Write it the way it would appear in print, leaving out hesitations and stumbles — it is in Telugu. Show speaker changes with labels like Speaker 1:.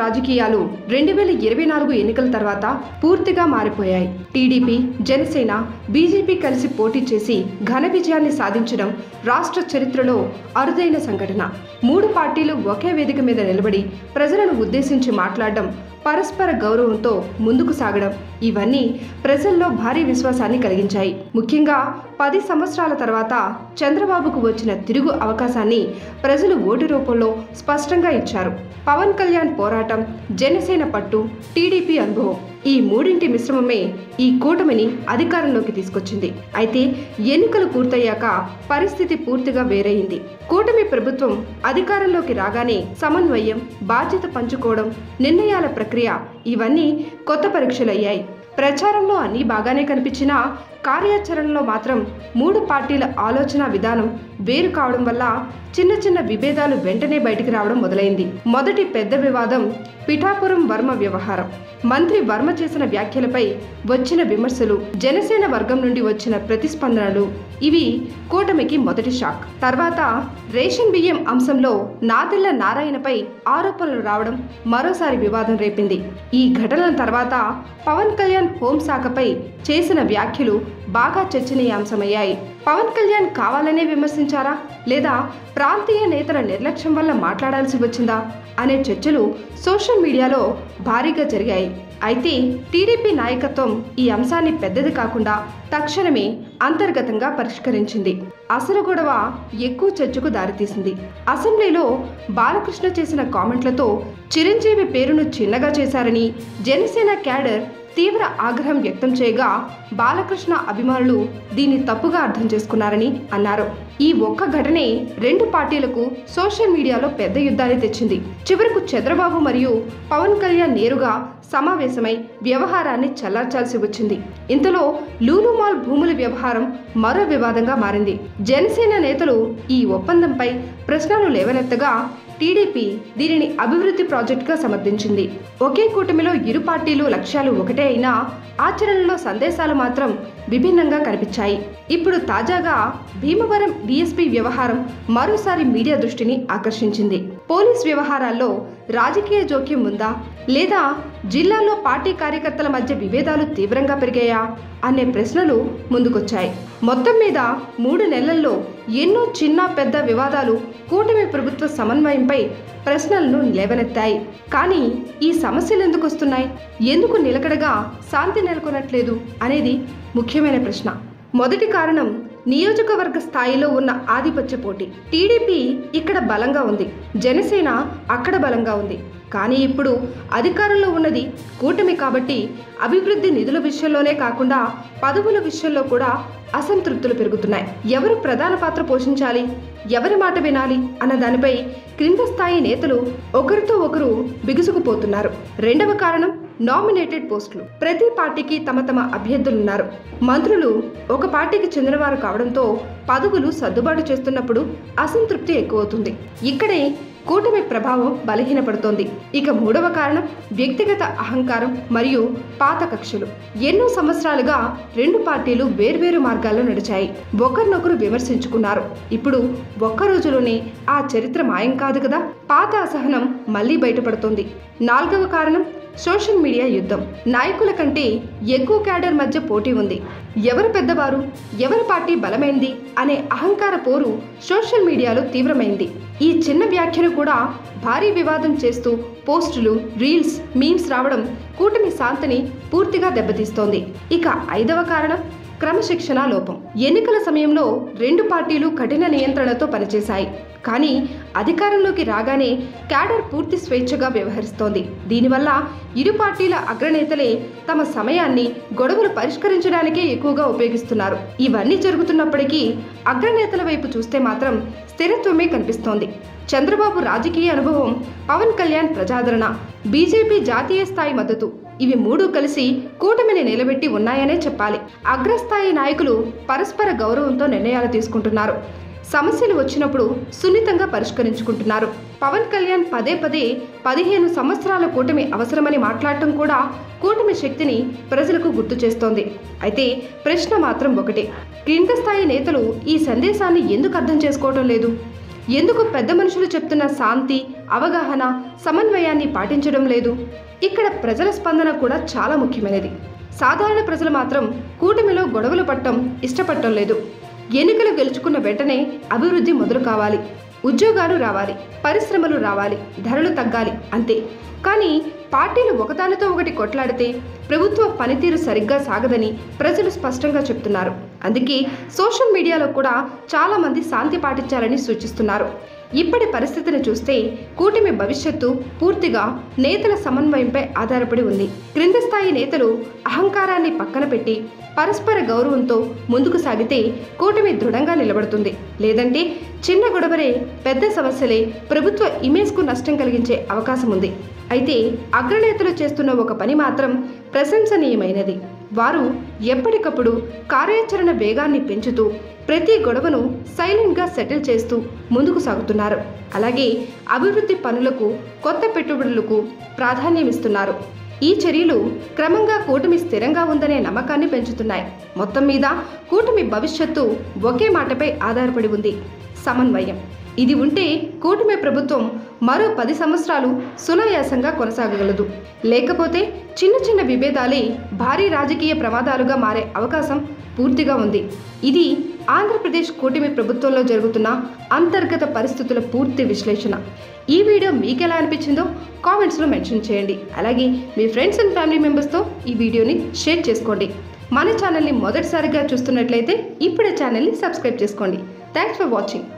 Speaker 1: రాజకీయాలు 2024 ఎన్నికల తర్వాత పూర్తిగా మారిపోయాయి. టీడీపీ, జనసేన, బీజేపీ కలిసి పోటీ చేసి ఘన విజయాన్ని సాధించడం రాష్ట్ర చరిత్రలో అరుదైన సంఘటన. 3 పార్టీలు ఒకే వేదిక మీద నిలబడి ప్రజలను ఉద్దేశించి మాట్లాడడం, పరస్పర గౌరవంతో ముందుకు సాగడం ఇవన్నీ ప్రజల్లో భారీ విశ్వాసాన్ని కలిగించాయి. ముఖ్యంగా 10 సంవత్సరాల తర్వాత చంద్రబాబుకు వచ్చిన తిరుగు అవకాశాన్ని ప్రజలు ఓటు రూపంలో స్పష్టంగా ఇచ్చారు. పవన్ కళ్యాణ్ పోరాటం, జనసేన పట్టు, టీడీపీ అనుభవం ఈ మూడింటి మిశ్రమమే ఈ కూటమిని అధికారంలోకి తీసుకొచ్చింది. అయితే ఎన్నికలు పూర్తయ్యాక పరిస్థితి పూర్తిగా వేరైంది. కూటమి ప్రభుత్వం అధికారంలోకి రాగానే సమన్వయం, బాధ్యత పంచుకోవడం, నిర్ణయాల ప్రక్రియ ఇవన్నీ కొత్త పరీక్షలయ్యాయి. ప్రచారంలో అన్నీ బాగానే కనిపించినా కార్యాచరణలో మాత్రం 3 పార్టీల ఆలోచన విధానం వేరు కావడం వల్ల చిన్న చిన్న విభేదాలు వెంటనే బయటికి రావడం మొదలైంది. మొదటి పెద్ద వివాదం పిఠాపురం వర్మ వ్యవహారం. మంత్రి వర్మ చేసిన వ్యాఖ్యలపై వచ్చిన విమర్శలు, జనసేన వర్గం నుండి వచ్చిన ప్రతిస్పందనలు ఇవి కూటమికి మొదటి షాక్. తర్వాత రేషన్ బియ్యం అంశంలో నాదెళ్ల నారాయణపై ఆరోపణలు రావడం మరోసారి వివాదం రేపింది. ఈ ఘటనల తర్వాత పవన్ కళ్యాణ్ హోంశాఖపై చేసిన వ్యాఖ్యలు బాగా చర్చనీయాంశమయ్యాయి. పవన్ కళ్యాణ్ కావాలనే విమర్శించారా లేదా ప్రాంతీయ నేతల నిర్లక్ష్యం వల్ల మాట్లాడాల్సి వచ్చిందా అనే చర్చలు సోషల్ మీడియాలో భారీగా జరిగాయి. అయితే టీడీపీ నాయకత్వం ఈ అంశాన్ని పెద్దది కాకుండా తక్షణమే అంతర్గతంగా పరిష్కరించింది. అసలు గొడవ ఎక్కువ చర్చకు దారితీసింది. అసెంబ్లీలో బాలకృష్ణ చేసిన కామెంట్లతో చిరంజీవి పేరును చిన్నగా చేశారని జనసేన క్యాడర్ తీవ్ర ఆగ్రహం వ్యక్తం చేయగా బాలకృష్ణ అభిమానులు దీన్ని తప్పుగా అర్థం చేసుకున్నారని అన్నారు. ఈ ఒక్క ఘటనే 2 పార్టీలకు సోషల్ మీడియాలో పెద్ద యుద్ధాన్ని తెచ్చింది. చివరకు చంద్రబాబు మరియు పవన్ కళ్యాణ్ నేరుగా సమావేశమై వ్యవహారాన్ని చల్లార్చాల్సి వచ్చింది. ఇంతలో లూలు మాల్ భూముల వ్యవహారం మరో వివాదంగా మారింది. జనసేన నేతలు ఈ ఒప్పందంపై ప్రశ్నలు లేవనెత్తగా టీడీపీ దీనిని అభివృద్ధి ప్రాజెక్టుగా సమర్థించింది. ఒకే కూటమిలో ఇరు పార్టీలు లక్ష్యాలు ఒకటే అయినా ఆచరణలో సందేశాలు మాత్రం విభిన్నంగా కనిపించాయి. ఇప్పుడు తాజాగా భీమవరం డీఎస్పీ వ్యవహారం మరోసారి మీడియా దృష్టిని ఆకర్షించింది. పోలీస్ వ్యవహారాల్లో రాజకీయ జోక్యం ఉందా లేదా జిల్లాలో పార్టీ కార్యకర్తల మధ్య విభేదాలు తీవ్రంగా పెరిగాయా అనే ప్రశ్నలు ముందుకొచ్చాయి. మొత్తం మీద 3 నెలల్లో ఎన్నో చిన్న పెద్ద వివాదాలు కూటమి ప్రభుత్వ సమన్వయంపై ప్రశ్నలను లేవనెత్తాయి. కానీ ఈ సమస్యలు ఎందుకు వస్తున్నాయి, ఎందుకు నిలకడగా శాంతి నెలకొనట్లేదు అనేది ముఖ్యమైన ప్రశ్న. మొదటి కారణం నియోజకవర్గ స్థాయిలో ఉన్న ఆధిపత్య పోటీ. టీడీపీ ఇక్కడ బలంగా ఉంది, జనసేన అక్కడ బలంగా ఉంది. కానీ ఇప్పుడు అధికారంలో ఉన్నది కూటమి కాబట్టి అభివృద్ధి నిధుల విషయంలోనే కాకుండా పదవుల విషయంలో కూడా అసంతృప్తులు పెరుగుతున్నాయి. ఎవరు ప్రధాన పాత్ర పోషించాలి, ఎవరి మాట వినాలి అన్న దానిపై క్రింద స్థాయి నేతలు ఒకరితో ఒకరు బిగుసుకుపోతున్నారు. రెండవ కారణం నామినేటెడ్ పోస్టులు. ప్రతి పార్టీకి తమ తమ అభ్యర్థులున్నారు. మంత్రులు ఒక పార్టీకి చెందినవారు కావడంతో పదవులు సర్దుబాటు చేస్తున్నప్పుడు అసంతృప్తి ఎక్కువవుతుంది. ఇక్కడే కూటమి ప్రభావం బలహీనపడుతోంది. ఇక మూడవ కారణం వ్యక్తిగత అహంకారం మరియు పాత కక్షలు. ఎన్నో సంవత్సరాలుగా 2 పార్టీలు వేర్వేరు మార్గాల్లో నడిచాయి, ఒకరినొకరు విమర్శించుకున్నారు. ఇప్పుడు ఒక్క రోజులోనే ఆ చరిత్ర మాయం కాదు కదా. పాత అసహనం మళ్లీ బయటపడుతోంది. నాలుగవ కారణం సోషల్ మీడియా యుద్ధం. నాయకుల కంటే ఎక్కువ క్యాడర్ మధ్య పోటీ ఉంది. ఎవరు పెద్దవారు, ఎవరి పార్టీ బలమైంది అనే అహంకార పోరు సోషల్ మీడియాలో తీవ్రమైంది. ఈ చిన్న వ్యాఖ్యను కూడా భారీ వివాదం చేస్తూ పోస్టులు, రీల్స్, మీమ్స్ రావడం కూటమి శాంతిని పూర్తిగా దెబ్బతీస్తోంది. ఇక 5వ కారణం క్రమశిక్షణ లోపం. ఎన్నికల సమయంలో 2 పార్టీలు కఠిన నియంత్రణతో పనిచేశాయి. కానీ అధికారంలోకి రాగానే క్యాడర్ పూర్తి స్వేచ్ఛగా వ్యవహరిస్తోంది. దీనివల్ల ఇరు పార్టీల అగ్రనేతలే తమ సమయాన్ని గొడవలు పరిష్కరించడానికే ఎక్కువగా ఉపయోగిస్తున్నారు. ఇవన్నీ జరుగుతున్నప్పటికీ అగ్రనేతల వైపు చూస్తే మాత్రం స్థిరత్వమే కనిపిస్తోంది. చంద్రబాబు రాజకీయ అనుభవం, పవన్ కళ్యాణ్ ప్రజాదరణ, బీజేపీ జాతీయ స్థాయి మద్దతు ఇవి 3 కలిసి కూటమిని నిలబెట్టి ఉన్నాయనే చెప్పాలి. అగ్రస్థాయి నాయకులు పరస్పర గౌరవంతో నిర్ణయాలు తీసుకుంటున్నారు. సమస్యలు వచ్చినప్పుడు సున్నితంగా పరిష్కరించుకుంటున్నారు. పవన్ కళ్యాణ్ పదే 15 సంవత్సరాల కూటమి అవసరమని మాట్లాడటం కూడా కూటమి శక్తిని ప్రజలకు గుర్తు చేస్తోంది. అయితే ప్రశ్న మాత్రం ఒకటే, క్రింద స్థాయి నేతలు ఈ సందేశాన్ని ఎందుకు అర్థం చేసుకోవటం లేదు? ఎందుకు పెద్ద మనుషులు చెప్తున్న శాంతి, అవగాహన, సమన్వయాన్ని పాటించడం లేదు. ఇక్కడ ప్రజల స్పందన కూడా చాలా ముఖ్యమైనది. సాధారణ ప్రజలు మాత్రం కూటమిలో గొడవలు పట్టడం ఇష్టపడటం లేదు. ఎన్నికలు గెలుచుకున్న వెంటనే అభివృద్ధి మొదలు కావాలి, ఉద్యోగాలు రావాలి, పరిశ్రమలు రావాలి, ధరలు తగ్గాలి అంతే. కానీ పార్టీలు ఒకదానితో ఒకటి కొట్లాడితే ప్రభుత్వ పనితీరు సరిగ్గా సాగదని ప్రజలు స్పష్టంగా చెప్తున్నారు. అందుకే సోషల్ మీడియాలో కూడా చాలామంది శాంతి పాటించాలని సూచిస్తున్నారు. ఇప్పటి పరిస్థితిని చూస్తే కూటమి భవిష్యత్తు పూర్తిగా నేతల సమన్వయంపై ఆధారపడి ఉంది. క్రింది స్థాయి నేతలు అహంకారాన్ని పక్కన పెట్టి పరస్పర గౌరవంతో ముందుకు సాగితే కూటమి దృఢంగా నిలబడుతుంది. లేదంటే చిన్న గొడవలే, పెద్ద సమస్యలే ప్రభుత్వ ఇమేజ్కు నష్టం కలిగించే అవకాశం ఉంది. అయితే అగ్రనేతలు చేస్తున్న ఒక పని మాత్రం ప్రశంసనీయమైనది. వారు ఎప్పటికప్పుడు కార్యాచరణ వేగాన్ని పెంచుతూ ప్రతి గొడవను సైలెంట్గా సెటిల్ చేస్తూ ముందుకు సాగుతున్నారు. అలాగే అభివృద్ధి పనులకు, కొత్త పెట్టుబడులకు ప్రాధాన్యమిస్తున్నారు. ఈ చర్యలు క్రమంగా కూటమి స్థిరంగా ఉందనే నమ్మకాన్ని పెంచుతున్నాయి. మొత్తం మీద కూటమి భవిష్యత్తు ఒకే మాటపై ఆధారపడి ఉంది: సమన్వయం. ఇది ఉంటే కూటమి ప్రభుత్వం మరో 10 సంవత్సరాలు సునాయాసంగా కొనసాగగలదు. లేకపోతే చిన్న చిన్న విభేదాలే భారీ రాజకీయ ప్రమాదాలుగా మారే అవకాశం పూర్తిగా ఉంది. ఇది ఆంధ్రప్రదేశ్ కూటమి ప్రభుత్వంలో జరుగుతున్న అంతర్గత పరిస్థితుల పూర్తి విశ్లేషణ. ఈ వీడియో మీకు ఎలా అనిపించిందో కామెంట్స్లో మెన్షన్ చేయండి. అలాగే మీ ఫ్రెండ్స్ అండ్ ఫ్యామిలీ మెంబర్స్తో ఈ వీడియోని షేర్ చేసుకోండి. మన ఛానల్ని మొదటిసారిగా చూస్తున్నట్లయితే ఇప్పుడే ఛానల్ని సబ్స్క్రైబ్ చేసుకోండి. Thanks for watching.